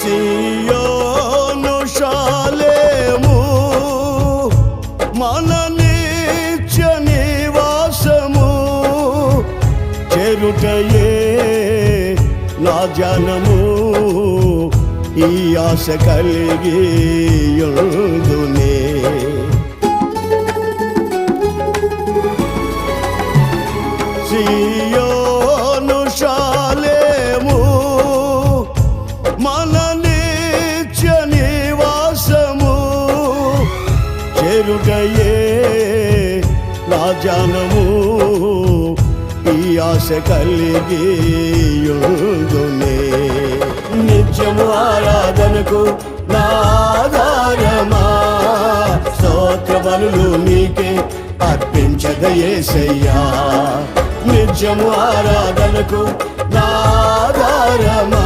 సియోను షాలేము మన నిత్య నివాసము చేరుటయే నా ధ్యానము ఈ ఆశ కలిగి యుందునే సియోను షాలేము మన నిత్య నివాసము చేరుటయే నా ధ్యానము ఈ ఆశ కలిగి యుందునే నిత్యము ఆరాధనకు నా ఆధారమా స్తోత్ర బలులు నీకే అర్పించద యేసయ్యా నిత్యము ఆరాధనకు నా ఆధారమా